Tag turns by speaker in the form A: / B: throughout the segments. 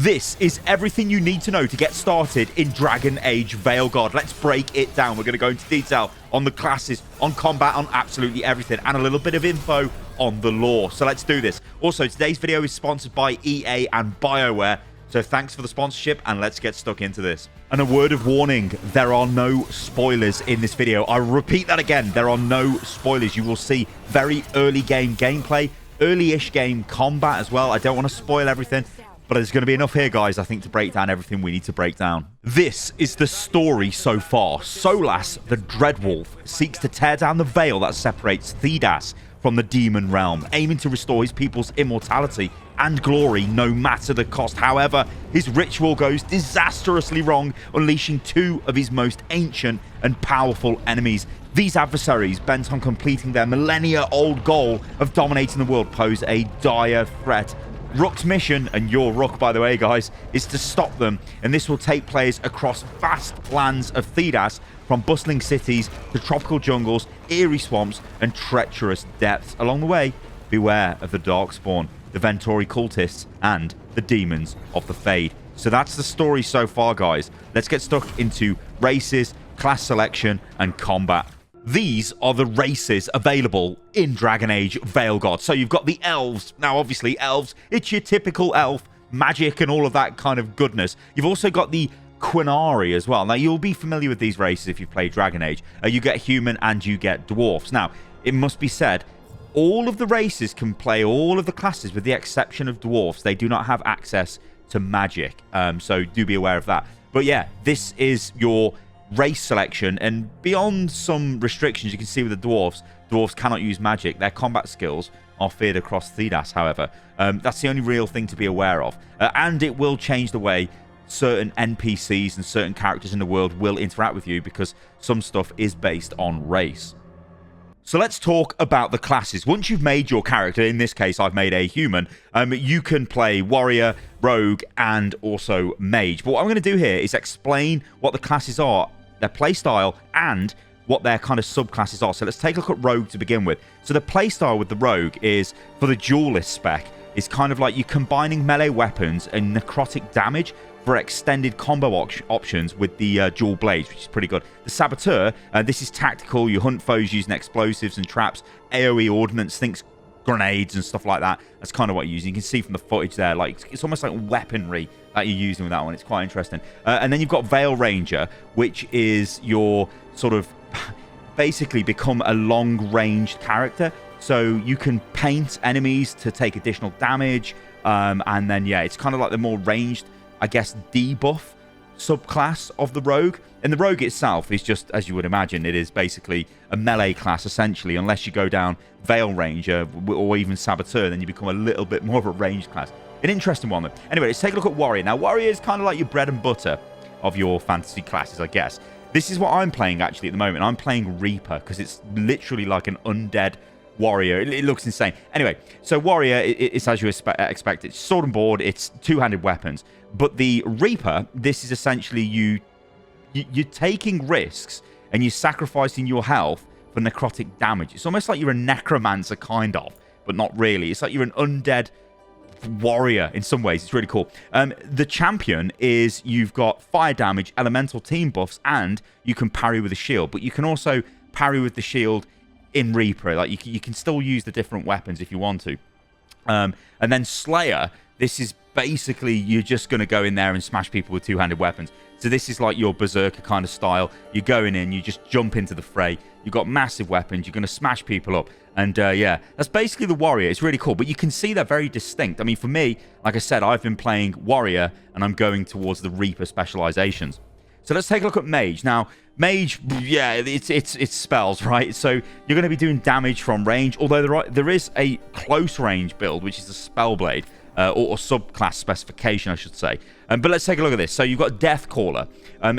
A: This is everything you need to know to get started in Dragon Age Veilguard. Let's break it down. We're going to go into detail on the classes, on combat, on absolutely everything, and a little bit of info on the lore. So let's do this. Also, today's video is sponsored by EA and bioware. So thanks for the sponsorship, and let's get stuck into this. And a word of warning, there are no spoilers in this video. I repeat that again, there are no spoilers. You will see very early game gameplay, early-ish game combat as well. I don't want to spoil everything, but there's going to be enough here, guys, I think, to break down everything we need to break down. This is the story so far. Solas, the Dreadwolf, seeks to tear down the veil that separates Thedas from the demon realm, aiming to restore his people's immortality and glory no matter the cost. However, his ritual goes disastrously wrong, unleashing two of his most ancient and powerful enemies. These adversaries, bent on completing their millennia-old goal of dominating the world, pose a dire threat. Rook's mission, and you're Rook, by the way, guys, is to stop them, and this will take players across vast lands of Thedas, from bustling cities to tropical jungles, eerie swamps, and treacherous depths. Along the way, beware of the Darkspawn, the Ventori cultists, and the demons of the Fade. So that's the story so far, guys. Let's get stuck into races, class selection, and combat. These are the races available in Dragon Age Veilguard. So you've got the elves. Now, obviously, elves, it's your typical elf, magic and all of that kind of goodness. You've also got the Qunari as well. Now, you'll be familiar with these races if you've played Dragon Age. You get human and you get dwarfs. Now, it must be said, all of the races can play all of the classes with the exception of dwarfs. They do not have access to magic. So do be aware of that. But yeah, this is your race selection, and beyond some restrictions you can see with the dwarfs cannot use magic. Their combat skills are feared across Thedas, however. That's the only real thing to be aware of, and it will change the way certain NPCs and certain characters in the world will interact with you, because some stuff is based on race. So let's talk about the classes. Once you've made your character, in this case I've made a human, you can play warrior, rogue, and also mage. But what I'm going to do here is explain what the classes are, their playstyle, and what their kind of subclasses are. So let's take a look at rogue to begin with. So the playstyle with the rogue is, for the duelist spec, is kind of like you're combining melee weapons and necrotic damage for extended combo options with the dual blades, which is pretty good. The saboteur, this is tactical. You hunt foes using explosives and traps, AoE ordnance, think grenades and stuff like that. That's kind of what you're using. You can see from the footage there, like it's almost like weaponry that you're using with that one. It's quite interesting. And then you've got Veil Ranger, which is your sort of basically become a long-ranged character. So you can paint enemies to take additional damage. And then, yeah, it's kind of like the more ranged, I guess, debuff subclass of the rogue. And the rogue itself is just, as you would imagine, it is basically a melee class, essentially, unless you go down Veil Ranger or even Saboteur, then you become a little bit more of a ranged class. An interesting one, though. Anyway, let's take a look at Warrior. Now, Warrior is kind of like your bread and butter of your fantasy classes, I guess. This is what I'm playing, actually, at the moment. I'm playing Reaper, because it's literally like an undead warrior. It looks insane. Anyway, so Warrior, it's as you expect. It's sword and board. It's two-handed weapons. But the Reaper, this is essentially you're taking risks and you're sacrificing your health for necrotic damage. It's almost like you're a necromancer, kind of, but not really. It's like you're an undead warrior in some ways. It's really cool. The champion is you've got fire damage, elemental team buffs, and you can parry with a shield. But you can also parry with the shield in Reaper. Like you can still use the different weapons if you want to. And then Slayer, this is basically you're just going to go in there and smash people with two-handed weapons. So this is like your berserker kind of style. You're going in, you just jump into the fray. You've got massive weapons. You're going to smash people up. And yeah, that's basically the warrior. It's really cool. But you can see they're very distinct. I mean, for me, like I said, I've been playing warrior and I'm going towards the Reaper specializations. So let's take a look at mage. Now, mage, yeah, it's spells, right? So you're going to be doing damage from range, although there is a close range build, which is the Spellblade, or subclass specification, I should say. But let's take a look at this. So you've got Death Caller.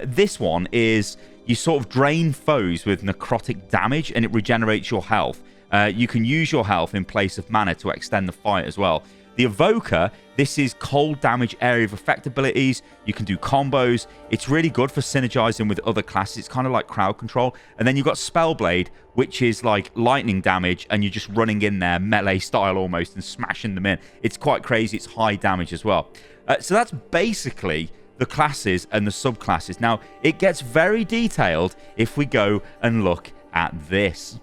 A: This one is you sort of drain foes with necrotic damage, and it regenerates your health. You can use your health in place of mana to extend the fight as well. The Evoker, this is cold damage area of effect abilities. You can do combos. It's really good for synergizing with other classes. It's kind of like crowd control. And then you've got Spellblade, which is like lightning damage, and you're just running in there melee style almost and smashing them in. It's quite crazy. It's high damage as well. So that's basically the classes and the subclasses. Now, it gets very detailed if we go and look at this.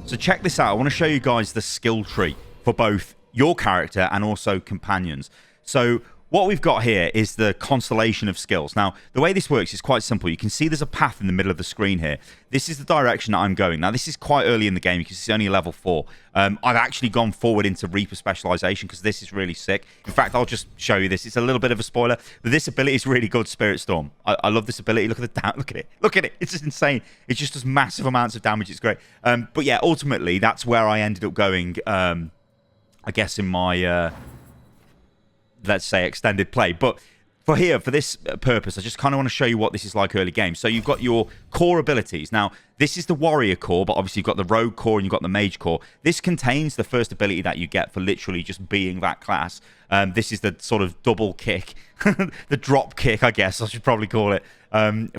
A: So check this out. I want to show you guys the skill tree for both your character and also companions. So what we've got here is the constellation of skills. Now, the way this works is quite simple. You can see there's a path in the middle of the screen here. This is the direction that I'm going. Now, this is quite early in the game because it's only level 4. I've actually gone forward into Reaper Specialization because this is really sick. In fact, I'll just show you this. It's a little bit of a spoiler, but this ability is really good, Spirit Storm. I love this ability. Look at the look at it. Look at it. It's just insane. It just does massive amounts of damage. It's great. But yeah, ultimately, that's where I ended up going, I guess, in my, let's say, extended play. But for this purpose, I just kind of want to show you what this is like early game. So you've got your core abilities. Now, this is the warrior core, but obviously you've got the rogue core and you've got the mage core. This contains the first ability that you get for literally just being that class. This is the sort of double kick, the drop kick, I guess I should probably call it,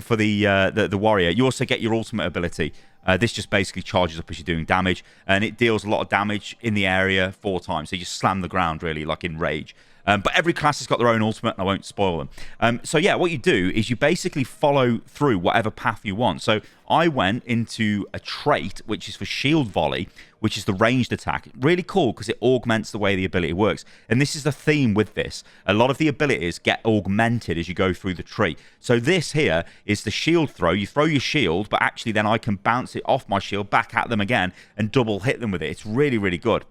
A: for the warrior. You also get your ultimate ability. This just basically charges up as you're doing damage, and it deals a lot of damage in the area 4 times. So you just slam the ground, really, like in Rage. But every class has got their own ultimate, and I won't spoil them. So yeah, what you do is you basically follow through whatever path you want. So I went into a trait, which is for shield volley, which is the ranged attack. Really cool because it augments the way the ability works. And this is the theme with this. A lot of the abilities get augmented as you go through the tree. So this here is the shield throw. You throw your shield, but actually then I can bounce it off my shield back at them again and double hit them with it. It's really, really good.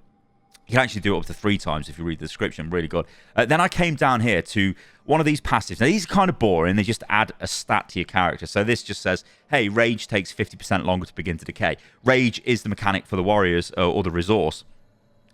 A: You can actually do it up to 3 times if you read the description. Really good. Then I came down here to one of these passives. Now, these are kind of boring. They just add a stat to your character. So this just says, hey, Rage takes 50% longer to begin to decay. Rage is the mechanic for the warriors or the resource.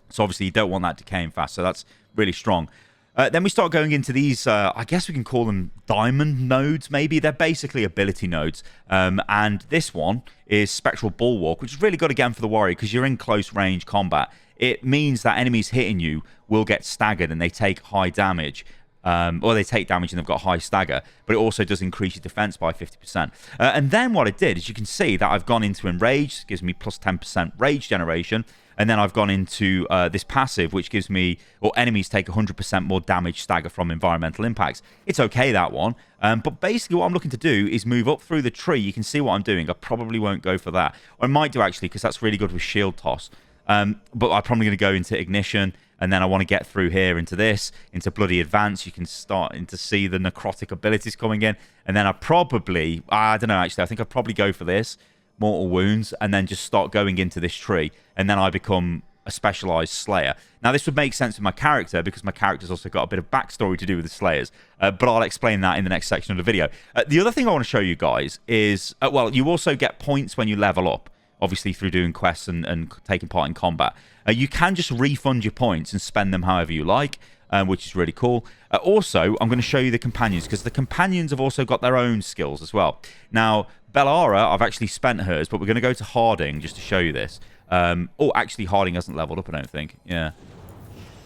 A: So obviously you don't want that decaying fast. So that's really strong. Then we start going into these, I guess we can call them diamond nodes, maybe. They're basically ability nodes. And this one is Spectral Bulwark, which is really good, again, for the warrior because you're in close range combat. It means that enemies hitting you will get staggered and they take high damage. Or they take damage and they've got high stagger. But it also does increase your defense by 50%. And then what it did is you can see that I've gone into Enrage. It gives me plus 10% rage generation. And then I've gone into this passive, which gives me, or enemies take 100% more damage stagger from environmental impacts. It's okay, that one. But basically what I'm looking to do is move up through the tree. You can see what I'm doing. I probably won't go for that. Or I might do, actually, because that's really good with shield toss. But I'm probably going to go into Ignition, and then I want to get through here into this, into Bloody Advance. You can start to see the necrotic abilities coming in. And then I don't know, actually, I think I'd probably go for this, Mortal Wounds, and then just start going into this tree. And then I become a specialized Slayer. Now, this would make sense with my character because my character's also got a bit of backstory to do with the Slayers. But I'll explain that in the next section of the video. The other thing I want to show you guys is, well, you also get points when you level up. Obviously through doing quests and taking part in combat. You can just refund your points and spend them however you like, which is really cool. Also, I'm going to show you the companions, because the companions have also got their own skills as well. Now, Bellara, I've actually spent hers, but we're going to go to Harding just to show you this. Oh, actually, Harding hasn't leveled up, I don't think. Yeah.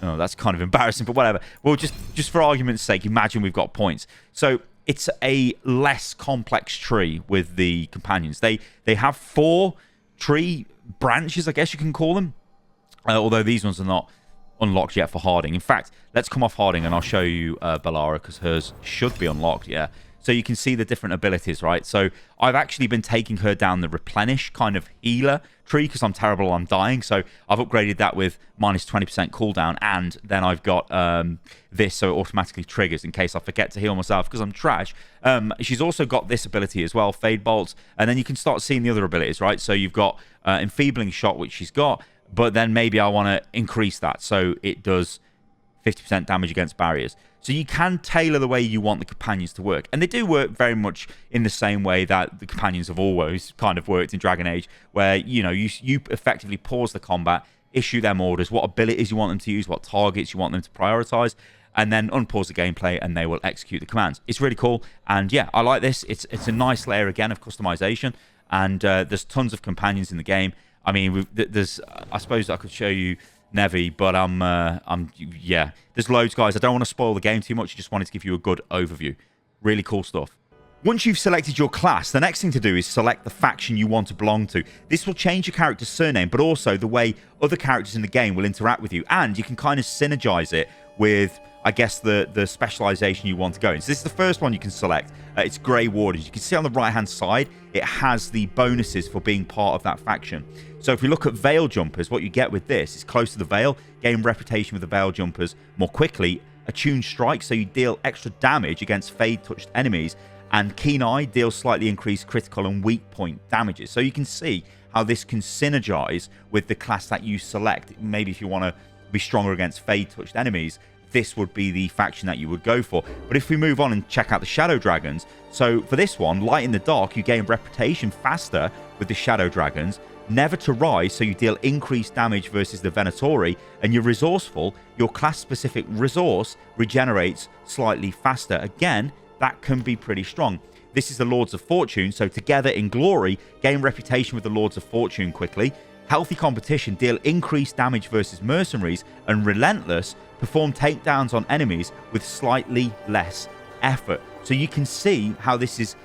A: Oh, that's kind of embarrassing, but whatever. Well, just for argument's sake, imagine we've got points. So it's a less complex tree with the companions. They have 4 tree branches, I guess you can call them, although these ones are not unlocked yet for Harding. In fact, let's come off Harding and I'll show you Bellara, because hers should be unlocked. Yeah, so you can see the different abilities, right? So I've actually been taking her down the replenish kind of healer tree because I'm terrible, I'm dying. So I've upgraded that with minus 20% cooldown, and then I've got this, so it automatically triggers in case I forget to heal myself because I'm trash. She's also got this ability as well, Fade Bolts, and then you can start seeing the other abilities, right? So you've got Enfeebling Shot, which she's got, but then maybe I want to increase that so it does 50% damage against barriers. So you can tailor the way you want the companions to work. And they do work very much in the same way that the companions have always kind of worked in Dragon Age, where, you know, you effectively pause the combat, issue them orders, what abilities you want them to use, what targets you want them to prioritize, and then unpause the gameplay and they will execute the commands. It's really cool. And yeah, I like this. It's a nice layer, again, of customization. And there's tons of companions in the game. I mean, I suppose I could show you Nevi, but yeah, there's loads, guys. I don't want to spoil the game too much. I just wanted to give you a good overview. Really cool stuff. Once you've selected your class, the next thing to do is select the faction you want to belong to. This will change your character's surname, but also the way other characters in the game will interact with you, and you can kind of synergize it with, I guess, the specialization you want to go in. So this is the first one you can select. It's Grey Wardens. You can see on the right-hand side, it has the bonuses for being part of that faction. So if we look at Veil Jumpers, what you get with this is close to the Veil, gain reputation with the Veil Jumpers more quickly, attuned strike, so you deal extra damage against Fade-touched enemies, and Keen Eye deals slightly increased critical and weak point damages. So you can see how this can synergize with the class that you select. Maybe if you want to be stronger against Fade-touched enemies, this would be the faction that you would go for. But if we move on and check out the Shadow Dragons, so for this one, Light in the Dark, you gain reputation faster with the Shadow Dragons, Never to Rise, so you deal increased damage versus the Venatori, and you're Resourceful, your class-specific resource regenerates slightly faster. Again, that can be pretty strong. This is the Lords of Fortune, so together in glory, gain reputation with the Lords of Fortune quickly. Healthy competition, deal increased damage versus mercenaries, and relentless, perform takedowns on enemies with slightly less effort. So you can see how this is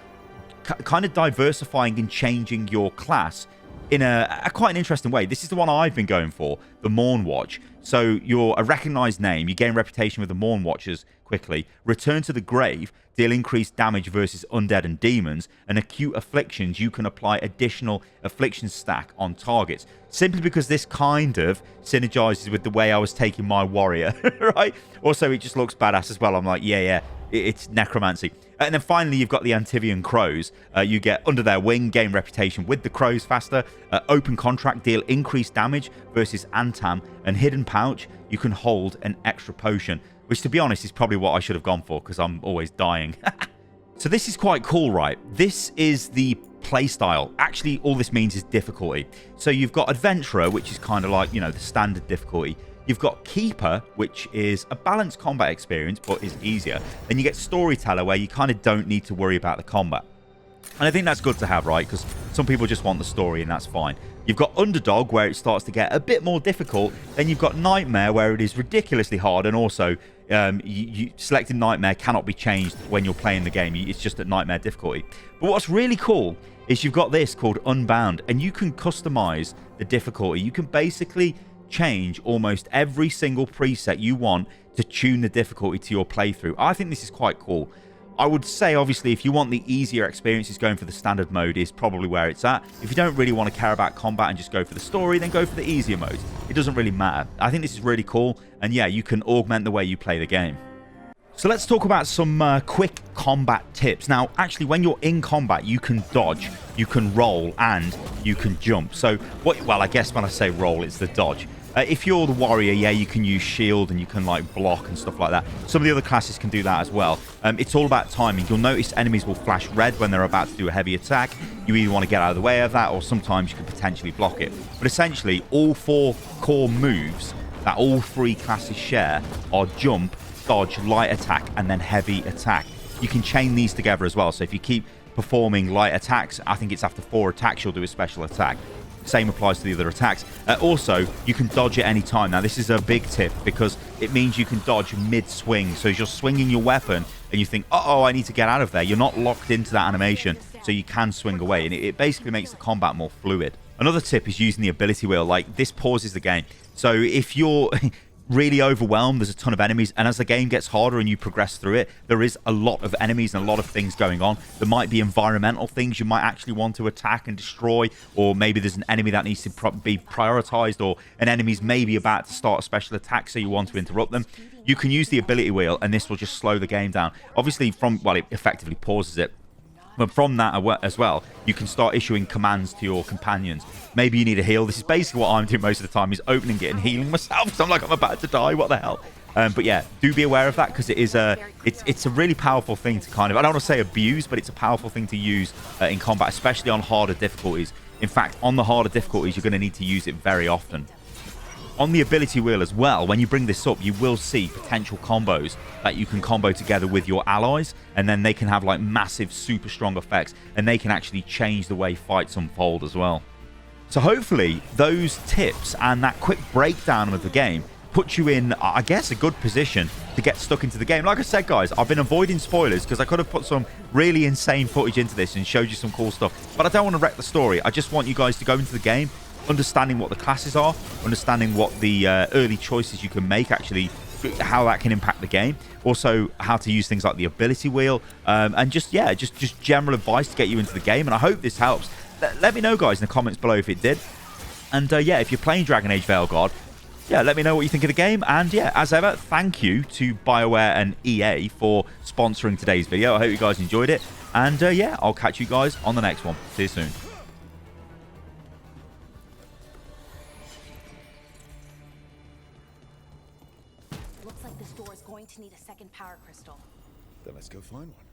A: kind of diversifying and changing your class in a quite an interesting way. This is the one I've been going for, the Morn Watch. So you're a recognized name, you gain reputation with the Morn Watchers quickly, return to the grave, deal increased damage versus undead and demons, and acute afflictions, you can apply additional affliction stack on targets. Simply because this kind of synergizes with the way I was taking my warrior, right? Also, it just looks badass as well. I'm like, yeah, it's necromancy. And then finally, you've got the Antivian Crows. You get under their wing, gain reputation with the crows faster. Open contract, deal increased damage versus Antam. And hidden pouch, you can hold an extra potion, which to be honest is probably what I should have gone for because I'm always dying. So this is quite cool, right? This is the playstyle. Actually, all this means is difficulty. So you've got Adventurer, which is kind of like, you know, the standard difficulty. You've got Keeper, which is a balanced combat experience, but is easier. Then you get Storyteller, where you kind of don't need to worry about the combat. And I think that's good to have, right? Because some people just want the story, and that's fine. You've got Underdog, where it starts to get a bit more difficult. Then you've got Nightmare, where it is ridiculously hard. And also, selecting Nightmare cannot be changed when you're playing the game. It's just at Nightmare difficulty. But what's really cool is you've got this called Unbound, and you can customize the difficulty. You can basically change almost every single preset you want to tune the difficulty to your playthrough. I think this is quite cool. I would say, obviously, if you want the easier experiences, going for the standard mode is probably where it's at. If you don't really want to care about combat and just go for the story, then go for the easier modes. It doesn't really matter. I think this is really cool, and yeah, you can augment the way you play the game. So let's talk about some quick combat tips. Now, actually, when you're in combat, you can dodge, you can roll, and you can jump. So, well, I guess when I say roll, it's the dodge. If you're the warrior, yeah, you can use shield and you can like block and stuff like that. Some of the other classes can do that as well. It's all about timing. You'll notice enemies will flash red when they're about to do a heavy attack. You either want to get out of the way of that, or sometimes you can potentially block it. But essentially, all 4 core moves that all 3 classes share are jump, dodge, light attack, and then heavy attack. You can chain these together as well. So if you keep performing light attacks, I think it's after 4 attacks you'll do a special attack. Same applies to the other attacks. Also, you can dodge at any time. Now, this is a big tip because it means you can dodge mid-swing. So as you're swinging your weapon and you think, uh-oh, I need to get out of there, you're not locked into that animation, so you can swing away. And it basically makes the combat more fluid. Another tip is using the ability wheel. Like, this pauses the game. So if you're really overwhelmed, there's a ton of enemies, and as the game gets harder and you progress through it, there is a lot of enemies and a lot of things going on. There might be environmental things you might actually want to attack and destroy, or maybe there's an enemy that needs to be prioritized, or an enemy's maybe about to start a special attack, so you want to interrupt them. You can use the ability wheel, and this will just slow the game down. Obviously, it effectively pauses it. But from that as well, you can start issuing commands to your companions. Maybe you need a heal. This is basically what I'm doing most of the time, is opening it and healing myself, because I'm like, I'm about to die. What the hell? But yeah, do be aware of that, because it's a really powerful thing to kind of, I don't want to say abuse, but it's a powerful thing to use in combat, especially on harder difficulties. In fact, on the harder difficulties, you're going to need to use it very often. On the ability wheel as well, when you bring this up, you will see potential combos that you can combo together with your allies, and then they can have like massive, super strong effects, and they can actually change the way fights unfold as well. So hopefully those tips and that quick breakdown of the game puts you in, I guess, a good position to get stuck into the game. Like I said, guys, I've been avoiding spoilers because I could have put some really insane footage into this and showed you some cool stuff. But I don't want to wreck the story. I just want you guys to go into the game, understanding what the classes are, understanding what the early choices you can make, actually, how that can impact the game. Also, how to use things like the ability wheel, and just general advice to get you into the game. And I hope this helps. Let me know, guys, in the comments below if it did. And yeah, if you're playing Dragon Age Veilguard, yeah, let me know what you think of the game. And yeah, as ever, thank you to BioWare and EA for sponsoring today's video. I hope you guys enjoyed it. And yeah, I'll catch you guys on the next one. See you soon.
B: Looks like this door is going to need a second power crystal.
C: Then let's go find one.